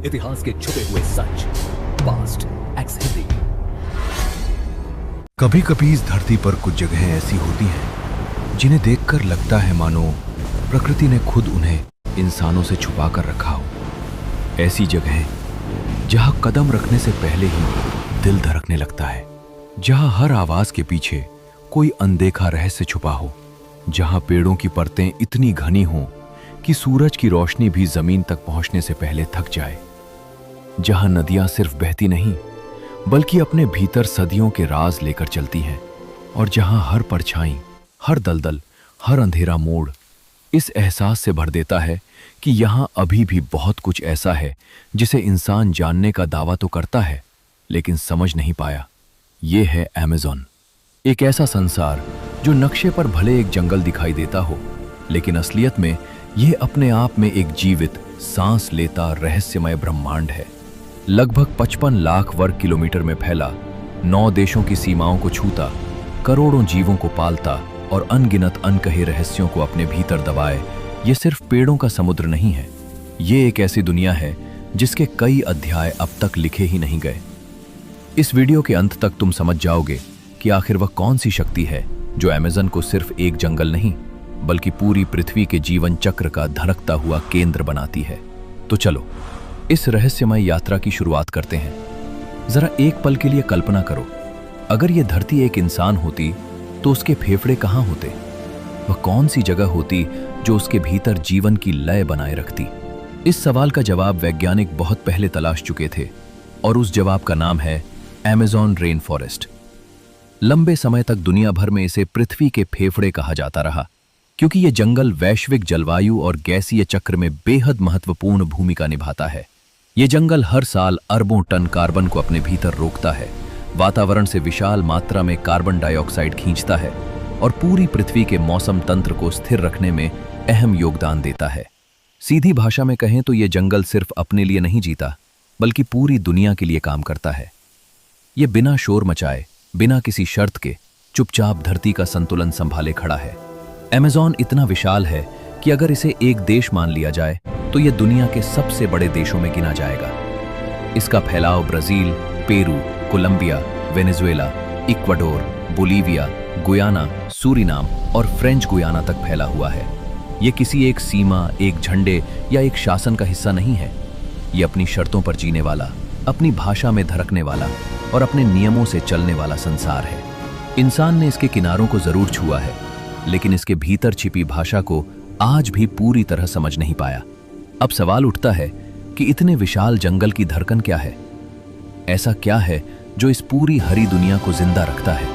इतिहास के छुपे हुए सच। Past x Hindi. कभी कभी इस धरती पर कुछ जगहें ऐसी होती हैं जिन्हें देखकर लगता है मानो प्रकृति ने खुद उन्हें इंसानों से छुपा कर रखा हो। ऐसी जगहें जहां कदम रखने से पहले ही दिल धड़कने लगता है, जहां हर आवाज के पीछे कोई अनदेखा रहस्य छुपा हो, जहां पेड़ों की परतें इतनी घनी हों कि सूरज की रोशनी भी जमीन तक पहुंचने से पहले थक जाए, जहां नदियां सिर्फ बहती नहीं बल्कि अपने भीतर सदियों के राज लेकर चलती हैं, और जहां हर परछाई, हर दलदल, हर अंधेरा मोड़ इस एहसास से भर देता है कि यहां अभी भी बहुत कुछ ऐसा है जिसे इंसान जानने का दावा तो करता है लेकिन समझ नहीं पाया। ये है अमेज़न, एक ऐसा संसार जो नक्शे पर भले एक जंगल दिखाई देता हो, लेकिन असलियत में यह अपने आप में एक जीवित, सांस लेता रहस्यमय ब्रह्मांड है। लगभग 55 लाख वर्ग किलोमीटर में फैला, 9 देशों की सीमाओं को छूता, करोड़ों जीवों को पालता और अनगिनत अनकहे रहस्यों को अपने भीतर दबाए, ये सिर्फ पेड़ों का समुद्र नहीं है। ये एक ऐसी दुनिया है जिसके कई अध्याय अब तक लिखे ही नहीं गए। इस वीडियो के अंत तक तुम समझ जाओगे कि आखिर वह कौन सी शक्ति है जो अमेज़न को सिर्फ एक जंगल नहीं बल्कि पूरी पृथ्वी के जीवन चक्र का धड़कता हुआ केंद्र बनाती है। तो चलो इस रहस्यमय यात्रा की शुरुआत करते हैं। जरा एक पल के लिए कल्पना करो, अगर यह धरती एक इंसान होती तो उसके फेफड़े कहाँ होते? वह कौन सी जगह होती जो उसके भीतर जीवन की लय बनाए रखती? इस सवाल का जवाब वैज्ञानिक बहुत पहले तलाश चुके थे, और उस जवाब का नाम है अमेज़न रेन फॉरेस्ट। लंबे समय तक दुनिया भर में इसे पृथ्वी के फेफड़े कहा जाता रहा, क्योंकि यह जंगल वैश्विक जलवायु और गैसीय चक्र में बेहद महत्वपूर्ण भूमिका निभाता है। ये जंगल हर साल अरबों टन कार्बन को अपने भीतर रोकता है, वातावरण से विशाल मात्रा में कार्बन डाइऑक्साइड खींचता है और पूरी पृथ्वी के मौसम तंत्र को स्थिर रखने में अहम योगदान देता है। सीधी भाषा में कहें तो ये जंगल सिर्फ अपने लिए नहीं जीता बल्कि पूरी दुनिया के लिए काम करता है। ये बिना शोर मचाए, बिना किसी शर्त के चुपचाप धरती का संतुलन संभाले खड़ा है। अमेज़न इतना विशाल है कि अगर इसे एक देश मान लिया जाए तो यह दुनिया के सबसे बड़े देशों में गिना जाएगा। इसका फैलाव Brazil, Peru, Colombia, Venezuela, Ecuador, Bolivia, Guyana, Suriname और फ्रेंच गुयाना तक फैला हुआ है। यह किसी एक सीमा, एक झंडे या एक शासन का हिस्सा नहीं है। यह अपनी शर्तों पर जीने वाला, अपनी भाषा में धड़कने वाला और अपने नियमों से चलने वाला संसार है। इंसान ने इसके किनारों को जरूर छुआ है, लेकिन इसके भीतर छिपी भाषा को आज भी पूरी तरह समझ नहीं पाया। अब सवाल उठता है कि इतने विशाल जंगल की धड़कन क्या है? ऐसा क्या है जो इस पूरी हरी दुनिया को जिंदा रखता है?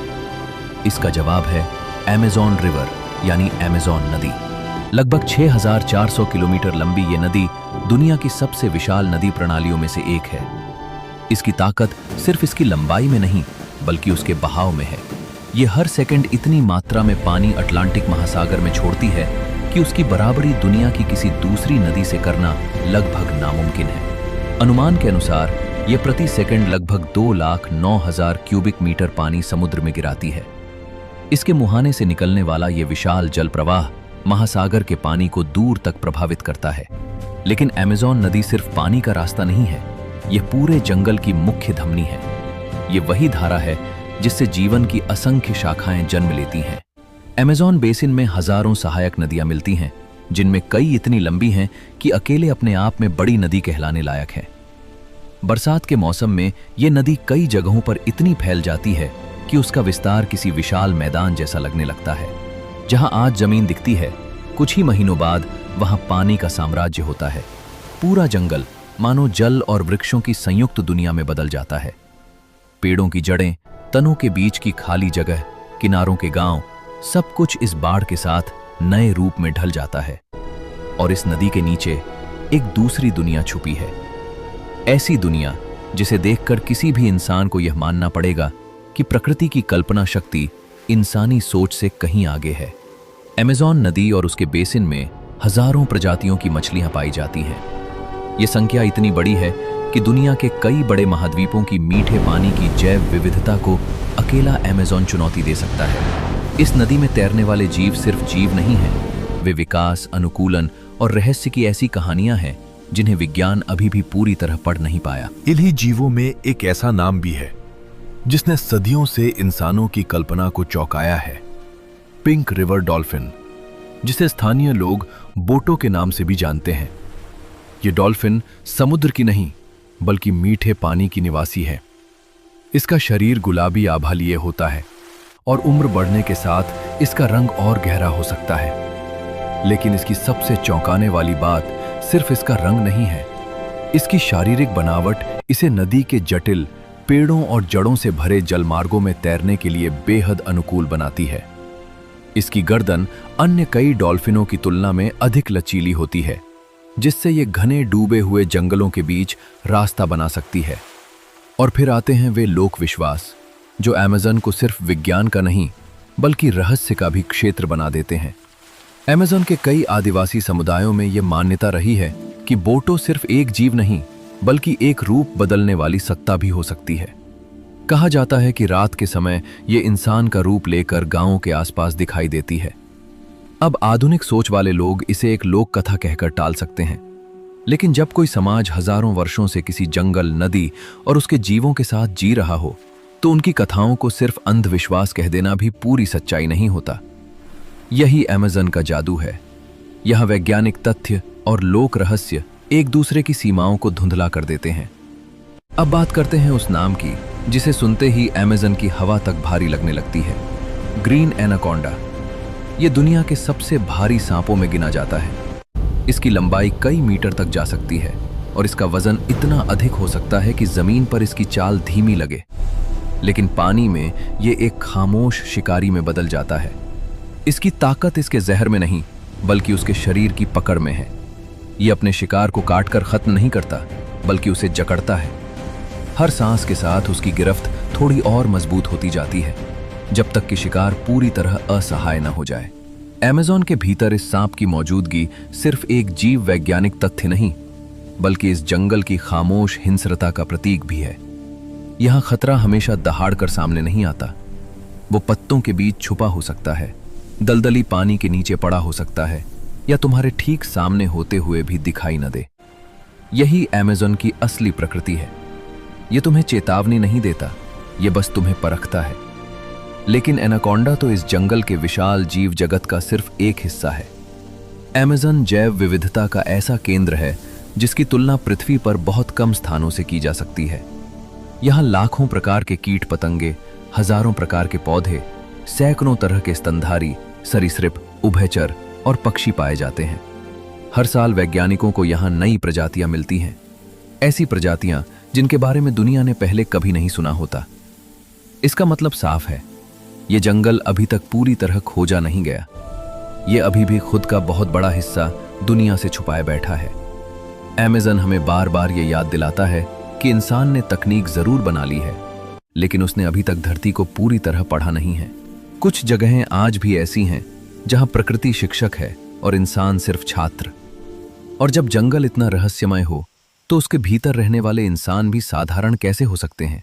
इसका जवाब है अमेज़न रिवर, यानी अमेज़न नदी। लगभग 6400 किलोमीटर लंबी ये नदी दुनिया की सबसे विशाल नदी प्रणालियों में से एक है। इसकी ताकत सिर्फ इसकी लंबाई में नहीं बल्कि उसके बहाव में है। ये हर सेकंड इतनी मात्रा में पानी अटलांटिक महासागर में छोड़ती है कि उसकी बराबरी दुनिया की किसी दूसरी नदी से करना लगभग नामुमकिन है। अनुमान के अनुसार यह प्रति सेकंड लगभग 2,09,000 क्यूबिक मीटर पानी समुद्र में गिराती है। इसके मुहाने से निकलने वाला यह विशाल जल प्रवाह महासागर के पानी को दूर तक प्रभावित करता है। लेकिन अमेज़न नदी सिर्फ पानी का रास्ता नहीं है, यह पूरे जंगल की मुख्य धमनी है। यह वही धारा है जिससे जीवन की असंख्य शाखाएं जन्म लेती हैं। अमेज़न बेसिन में हजारों सहायक नदियां मिलती हैं, जिनमें कई इतनी लंबी हैं कि अकेले अपने आप में बड़ी नदी कहलाने लायक है। बरसात के मौसम में यह नदी कई जगहों पर इतनी फैल जाती है कि उसका विस्तार किसी विशाल मैदान जैसा लगने लगता है। जहां आज जमीन दिखती है, कुछ ही महीनों बाद वहां पानी का साम्राज्य होता है। पूरा जंगल मानो जल और वृक्षों की संयुक्त दुनिया में बदल जाता है। पेड़ों की जड़ें, तनों के बीच की खाली जगह, किनारों के गांव, सब कुछ इस बाढ़ के साथ नए रूप में ढल जाता है। और इस नदी के नीचे एक दूसरी दुनिया छुपी है। ऐसी दुनिया जिसे देखकर किसी भी इंसान को यह मानना पड़ेगा कि प्रकृति की कल्पना शक्ति इंसानी सोच से कहीं आगे है। अमेज़न नदी और उसके बेसिन में हजारों प्रजातियों की मछलियां पाई जाती हैं। यह संख्या इतनी बड़ी है कि दुनिया के कई बड़े महाद्वीपों की मीठे पानी की जैव विविधता को अकेला अमेज़न चुनौती दे सकता है। इस नदी में तैरने वाले जीव सिर्फ जीव नहीं हैं, वे विकास, अनुकूलन और रहस्य की ऐसी कहानियां हैं जिन्हें विज्ञान अभी भी पूरी तरह पढ़ नहीं पाया। इन्हीं जीवों में एक ऐसा नाम भी है जिसने सदियों से इंसानों की कल्पना को चौंकाया है, पिंक रिवर डॉल्फिन, जिसे स्थानीय लोग बोटो के नाम से भी जानते हैं। ये डॉल्फिन समुद्र की नहीं बल्कि मीठे पानी की निवासी है। इसका शरीर गुलाबी आभा लिए होता है और उम्र बढ़ने के साथ इसका रंग और गहरा हो सकता है। लेकिन इसकी सबसे चौंकाने वाली बात सिर्फ इसका रंग नहीं है। इसकी शारीरिक बनावट इसे नदी के जटिल पेड़ों और जड़ों से भरे जलमार्गों में तैरने के लिए बेहद अनुकूल बनाती है। इसकी गर्दन अन्य कई डॉल्फिनों की तुलना में अधिक लचीली होती है, जिससे ये घने डूबे हुए जंगलों के बीच रास्ता बना सकती है। और फिर आते हैं वे लोक विश्वास जो अमेज़न को सिर्फ विज्ञान का नहीं बल्कि रहस्य का भी क्षेत्र बना देते हैं। अमेज़न के कई आदिवासी समुदायों में यह मान्यता रही है कि बोटो सिर्फ एक जीव नहीं बल्कि एक रूप बदलने वाली सत्ता भी हो सकती है। कहा जाता है कि रात के समय ये इंसान का रूप लेकर गांवों के आसपास दिखाई देती है। अब आधुनिक सोच वाले लोग इसे एक लोक कथा कहकर टाल सकते हैं, लेकिन जब कोई समाज हजारों वर्षों से किसी जंगल, नदी और उसके जीवों के साथ जी रहा हो, तो उनकी कथाओं को सिर्फ अंधविश्वास कह देना भी पूरी सच्चाई नहीं होता। यही अमेज़न का जादू है। यह वैज्ञानिक तथ्य और लोक रहस्य एक दूसरे की सीमाओं को धुंधला कर देते हैं। अब बात करते हैं उस नाम की जिसे सुनते ही अमेज़न की हवा तक भारी लगने लगती है, ग्रीन एनाकोंडा। ये दुनिया के सबसे भारी सांपों में गिना जाता है। इसकी लंबाई कई मीटर तक जा सकती है और इसका वजन इतना अधिक हो सकता है कि जमीन पर इसकी चाल धीमी लगे, लेकिन पानी में ये एक खामोश शिकारी में बदल जाता है। इसकी ताकत इसके जहर में नहीं बल्कि उसके शरीर की पकड़ में है। ये अपने शिकार को काटकर खत्म नहीं करता बल्कि उसे जकड़ता है। हर सांस के साथ उसकी गिरफ्त थोड़ी और मजबूत होती जाती है, जब तक कि शिकार पूरी तरह असहाय न हो जाए। अमेज़न के भीतर इस सांप की मौजूदगी सिर्फ एक जीव वैज्ञानिक तथ्य नहीं बल्कि इस जंगल की खामोश हिंसरता का प्रतीक भी है। यहाँ खतरा हमेशा दहाड़ कर सामने नहीं आता। वो पत्तों के बीच छुपा हो सकता है, दलदली पानी के नीचे पड़ा हो सकता है, या तुम्हारे ठीक सामने होते हुए भी दिखाई न दे। यही अमेज़न की असली प्रकृति है। ये तुम्हें चेतावनी नहीं देता, ये बस तुम्हें परखता है। लेकिन एनाकोंडा तो इस जंगल के विशाल जीव जगत का सिर्फ एक हिस्सा है। अमेज़न जैव विविधता का ऐसा केंद्र है जिसकी तुलना पृथ्वी पर बहुत कम स्थानों से की जा सकती है। यहाँ लाखों प्रकार के कीट पतंगे, हजारों प्रकार के पौधे, सैकड़ों तरह के स्तनधारी, सरीसृप, उभयचर और पक्षी पाए जाते हैं। हर साल वैज्ञानिकों को यहाँ नई प्रजातियां मिलती हैं, ऐसी प्रजातियां जिनके बारे में दुनिया ने पहले कभी नहीं सुना होता। इसका मतलब साफ है, ये जंगल अभी तक पूरी तरह खोजा नहीं गया। ये अभी भी खुद का बहुत बड़ा हिस्सा दुनिया से छुपाए बैठा है। अमेज़न हमें बार बार ये याद दिलाता है कि इंसान ने तकनीक जरूर बना ली है, लेकिन उसने अभी तक धरती को पूरी तरह पढ़ा नहीं है। कुछ जगहें आज भी ऐसी हैं जहां प्रकृति शिक्षक है और इंसान सिर्फ छात्र। और जब जंगल इतना रहस्यमय हो तो उसके भीतर रहने वाले इंसान भी साधारण कैसे हो सकते हैं?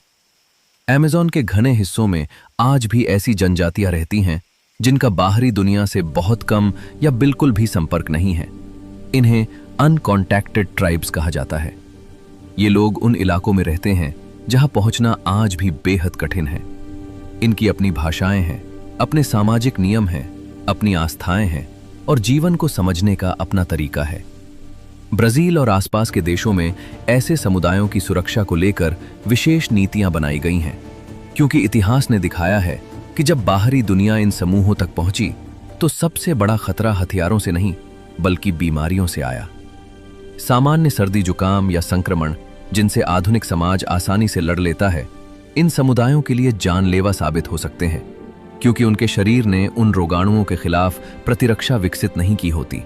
अमेज़न के घने हिस्सों में आज भी ऐसी जनजातियां रहती हैं जिनका बाहरी दुनिया से बहुत कम या बिल्कुल भी संपर्क नहीं है। इन्हें अनकॉन्टैक्टेड ट्राइब्स कहा जाता है। ये लोग उन इलाकों में रहते हैं जहां पहुंचना आज भी बेहद कठिन है। इनकी अपनी भाषाएं हैं, अपने सामाजिक नियम हैं, अपनी आस्थाएं हैं और जीवन को समझने का अपना तरीका है। ब्राजील और आसपास के देशों में ऐसे समुदायों की सुरक्षा को लेकर विशेष नीतियां बनाई गई हैं, क्योंकि इतिहास ने दिखाया है कि जब बाहरी दुनिया इन समूहों तक पहुंची तो सबसे बड़ा खतरा हथियारों से नहीं बल्कि बीमारियों से आया। सामान्य सर्दी जुकाम या संक्रमण जिनसे आधुनिक समाज आसानी से लड़ लेता है, इन समुदायों के लिए जानलेवा साबित हो सकते हैं, क्योंकि उनके शरीर ने उन रोगाणुओं के खिलाफ प्रतिरक्षा विकसित नहीं की होती।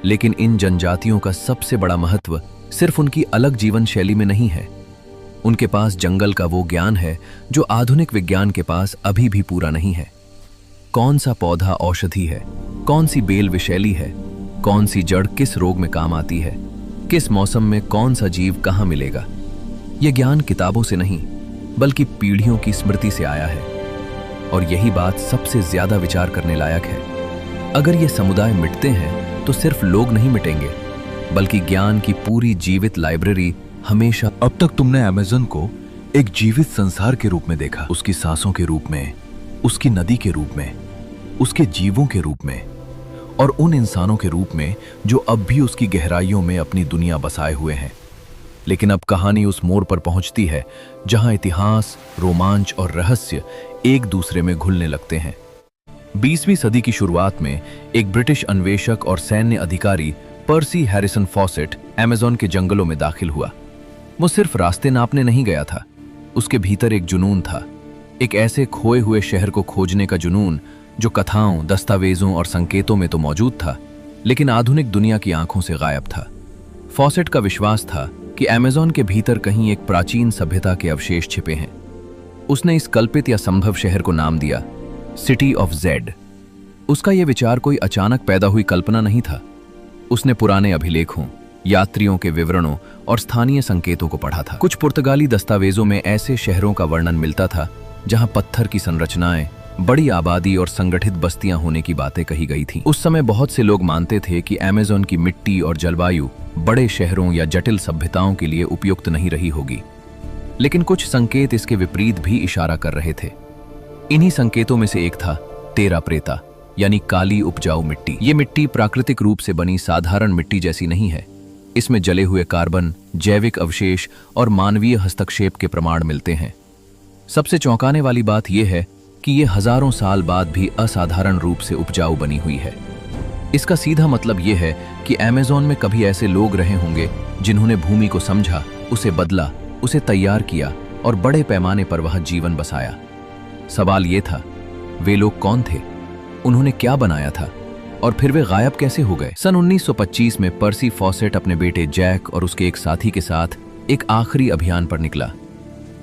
लेकिन इन जनजातियों का सबसे बड़ा महत्व सिर्फ उनकी अलग जीवन शैली में नहीं है। उनके पास जंगल का वो ज्ञान है जो आधुनिक विज्ञान के पास अभी भी पूरा नहीं है। कौन सा पौधा औषधि है, कौन सी बेल विषैली है, कौन सी जड़ किस रोग में काम आती है, किस मौसम में कौन सा जीव कहाँ मिलेगा। यह ज्ञान किताबों से नहीं बल्कि पीढ़ियों की स्मृति से आया है। और यही बात सबसे ज्यादा विचार करने लायक है। अगर ये समुदाय मिटते हैं तो सिर्फ लोग नहीं मिटेंगे, बल्कि ज्ञान की पूरी जीवित लाइब्रेरी हमेशा। अब तक तुमने अमेज़न को एक जीवित संसार के रूप में देखा, उसकी सांसों के रूप में, उसकी नदी के रूप में, उसके जीवों के रूप में और उन इंसानों के रूप में जो अब भी उसकी गहराइयों में अपनी दुनिया बसाए हुए हैं। लेकिन अब कहानी उस मोड़ पर पहुंचती है जहां इतिहास, रोमांच और रहस्य एक दूसरे में घुलने लगते हैं। 20वीं सदी की शुरुआत में एक ब्रिटिश अन्वेषक और सैन्य अधिकारी पर्सी हैरिसन फॉसेट अमेज़न के जंगलों में दाखिल हुआ। वो सिर्फ रास्ते नापने नहीं गया था, उसके भीतर एक जुनून था, एक ऐसे खोए हुए शहर को खोजने का जुनून जो कथाओं, दस्तावेजों और संकेतों में तो मौजूद था, लेकिन आधुनिक दुनिया की आंखों से गायब था। फॉसेट का विश्वास था कि अमेज़न के भीतर कहीं एक प्राचीन सभ्यता के अवशेष छिपे हैं। उसने इस कल्पित या संभव शहर को नाम दिया सिटी ऑफ जेड। उसका यह विचार कोई अचानक पैदा हुई कल्पना नहीं था। उसने पुराने अभिलेखों, यात्रियों के विवरणों और स्थानीय संकेतों को पढ़ा था। कुछ पुर्तगाली दस्तावेजों में ऐसे शहरों का वर्णन मिलता था जहां पत्थर की संरचनाएं, बड़ी आबादी और संगठित बस्तियां होने की बातें कही गई थीं। उस समय बहुत से लोग मानते थे कि अमेज़न की मिट्टी और जलवायु बड़े शहरों या जटिल सभ्यताओं के लिए उपयुक्त नहीं रही होगी, लेकिन कुछ संकेत इसके विपरीत भी इशारा कर रहे थे। इन्हीं संकेतों में से एक था तेरा प्रेता, यानी काली उपजाऊ मिट्टी। ये मिट्टी प्राकृतिक रूप से बनी साधारण मिट्टी जैसी नहीं है। इसमें जले हुए कार्बन, जैविक अवशेष और मानवीय हस्तक्षेप के प्रमाण मिलते हैं। सबसे चौंकाने वाली बात यह है कि ये हजारों साल बाद भी असाधारण रूप से उपजाऊ बनी हुई है। इसका सीधा मतलब यह है कि अमेज़न में कभी ऐसे लोग रहे होंगे जिन्होंने भूमि को समझा, उसे बदला, उसे तैयार किया और बड़े पैमाने पर वह जीवन बसाया। सवाल यह था, वे लोग कौन थे, उन्होंने क्या बनाया था और फिर वे गायब कैसे हो गए। सन 1925 में पर्सी फॉसेट अपने बेटे जैक और उसके एक साथी के साथ एक आखिरी अभियान पर निकला।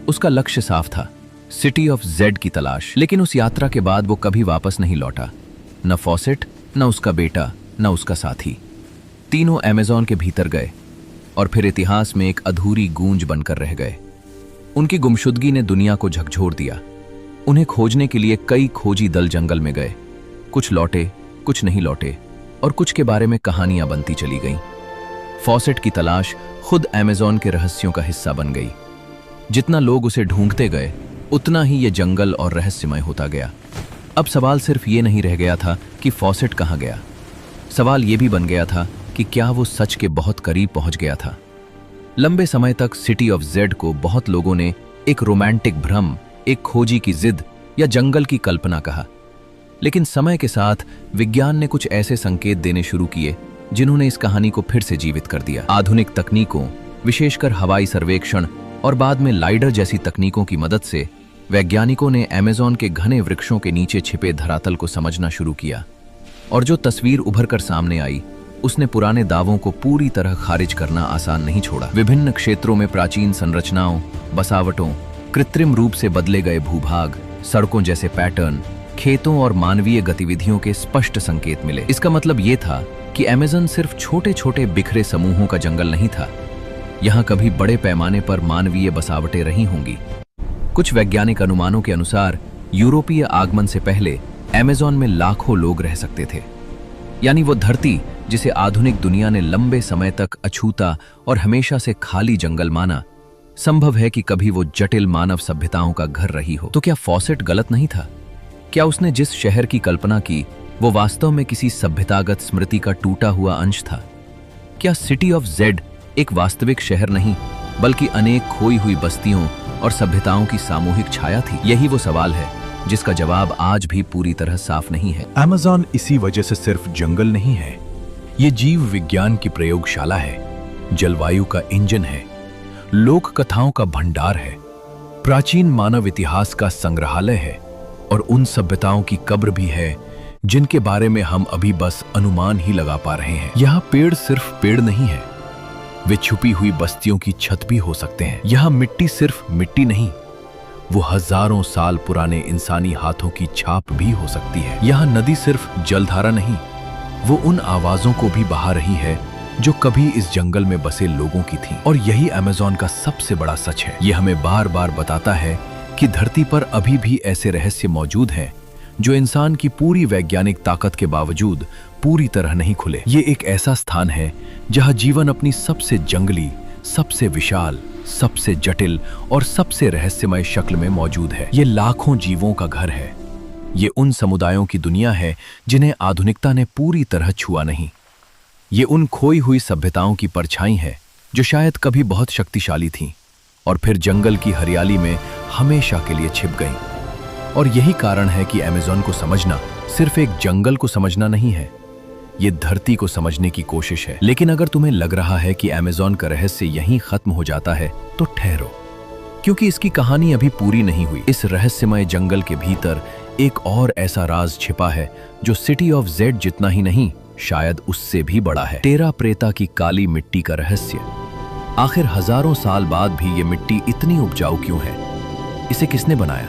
उसका लक्ष्य साफ था, सिटी ऑफ जेड की तलाश। लेकिन उस यात्रा के बाद वो कभी वापस नहीं लौटा। न फॉसेट, न उसका बेटा, न उसका साथी। तीनों अमेज़न के भीतर गए और फिर इतिहास में एक अधूरी गूंज बनकर रह गए। उनकी गुमशुदगी ने दुनिया को झकझोर दिया। उन्हें खोजने के लिए कई खोजी दल जंगल में गए। कुछ लौटे, कुछ नहीं लौटे और कुछ के बारे में कहानियां बनती चली गईं। फॉसेट की तलाश खुद अमेज़न के रहस्यों का हिस्सा बन गई। जितना लोग उसे ढूंढते गए, उतना ही ये जंगल और रहस्यमय होता गया। अब सवाल सिर्फ ये नहीं रह गया था कि फॉसेट कहाँ गया। सवाल ये भी बन गया था कि क्या वो सच के बहुत करीब पहुंच गया था। लंबे समय तक सिटी ऑफ जेड को बहुत लोगों ने एक रोमांटिक भ्रम, एक खोजी की जिद या जंगल की कल्पना कहा। लेकिन समय के साथ विज्ञान ने कुछ ऐसे संकेत देने शुरू किए जिन्होंने इस कहानी को फिर से जीवित कर दिया। आधुनिक तकनीकों, विशेषकर हवाई सर्वेक्षण और बाद में लाइडर जैसी तकनीकों की मदद से वैज्ञानिकों ने अमेज़न के घने वृक्षों के नीचे छिपे धरातल को समझना शुरू किया। और जो तस्वीर उभर कर सामने आई, उसने पुराने दावों को पूरी तरह खारिज करना आसान नहीं छोड़ा। विभिन्न क्षेत्रों में प्राचीन संरचनाओं, बसावटों, कृत्रिम रूप से बदले गए भूभाग, सड़कों जैसे पैटर्न, खेतों और मानवीय गतिविधियों के स्पष्ट संकेत मिले। इसका मतलब ये था कि अमेज़न सिर्फ छोटे छोटे बिखरे समूहों का जंगल नहीं था। यहाँ कभी बड़े पैमाने पर मानवीय बसावटें रही होंगी। कुछ वैज्ञानिक अनुमानों के अनुसार यूरोपीय आगमन से पहले अमेज़न में लाखों लोग रह सकते थे। यानी वो धरती जिसे आधुनिक दुनिया ने लंबे समय तक अछूता और हमेशा से खाली जंगल माना, संभव है कि कभी वो जटिल मानव सभ्यताओं का घर रही हो। तो क्या फॉसेट गलत नहीं था? क्या उसने जिस शहर की कल्पना की वो वास्तव में किसी सभ्यतागत स्मृति का टूटा हुआ अंश था? क्या सिटी ऑफ जेड एक वास्तविक शहर नहीं, बल्कि अनेक खोई हुई बस्तियों और सभ्यताओं की सामूहिक छाया थी? यही वो सवाल है जिसका जवाब आज भी पूरी तरह साफ नहीं है। अमेज़न इसी वजह से सिर्फ जंगल नहीं है, ये जीव विज्ञान की प्रयोगशाला है, जलवायु का इंजन है, लोक कथाओं का भंडार है, प्राचीन मानव इतिहास का संग्रहालय है और उन सभ्यताओं की कब्र भी है जिनके बारे में हम अभी बस अनुमान ही लगा पा रहे हैं। यहाँ पेड़ सिर्फ पेड़ नहीं है, वे छुपी हुई बस्तियों की छत भी हो सकते हैं। यहाँ मिट्टी सिर्फ मिट्टी नहीं, वो हजारों साल पुराने इंसानी हाथों की छाप भी हो सकती है। यहाँ नदी सिर्फ जलधारा नहीं, वो उन आवाजों को भी बहा रही है जो कभी इस जंगल में बसे लोगों की थी। और यही अमेज़न का सबसे बड़ा सच है। ये हमें बार बार बताता है कि धरती पर अभी भी ऐसे रहस्य मौजूद हैं जो इंसान की पूरी वैज्ञानिक ताकत के बावजूद पूरी तरह नहीं खुले। ये एक ऐसा स्थान है जहां जीवन अपनी सबसे जंगली, सबसे विशाल, सबसे जटिल और सबसे रहस्यमय शक्ल में मौजूद है। ये लाखों जीवों का घर है। ये उन समुदायों की दुनिया है जिन्हें आधुनिकता ने पूरी तरह छुआ नहीं। ये उन खोई हुई सभ्यताओं की परछाई है जो शायद कभी बहुत शक्तिशाली थीं और फिर जंगल की हरियाली में हमेशा के लिए छिप गईं। और यही कारण है कि अमेज़न को समझना सिर्फ एक जंगल को समझना नहीं है, ये धरती को समझने की कोशिश है। लेकिन अगर तुम्हें लग रहा है कि अमेज़न का रहस्य यहीं खत्म हो जाता है तो ठहरो, क्योंकि इसकी कहानी अभी पूरी नहीं हुई। इस रहस्यमय जंगल के भीतर एक और ऐसा राज छिपा है जो सिटी ऑफ जेड जितना ही नहीं, शायद उससे भी बड़ा है। टेरा प्रेता की काली मिट्टी का रहस्य। आखिर हजारों साल बाद भी ये मिट्टी इतनी उपजाऊ क्यों है? इसे किसने बनाया?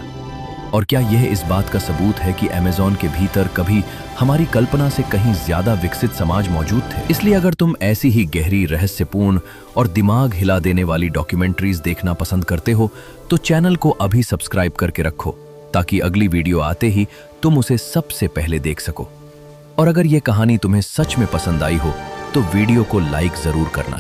और क्या यह इस बात का सबूत है कि अमेज़न के भीतर कभी हमारी कल्पना से कहीं ज्यादा विकसित समाज मौजूद थे? इसलिए अगर तुम ऐसी ही गहरी, रहस्यपूर्ण और दिमाग हिला देने वाली डॉक्यूमेंट्रीज देखना पसंद करते हो तो चैनल को अभी सब्सक्राइब करके रखो, ताकि अगली वीडियो आते ही तुम उसे सबसे पहले देख सको। और अगर यह कहानी तुम्हें सच में पसंद आई हो तो वीडियो को लाइक जरूर करना।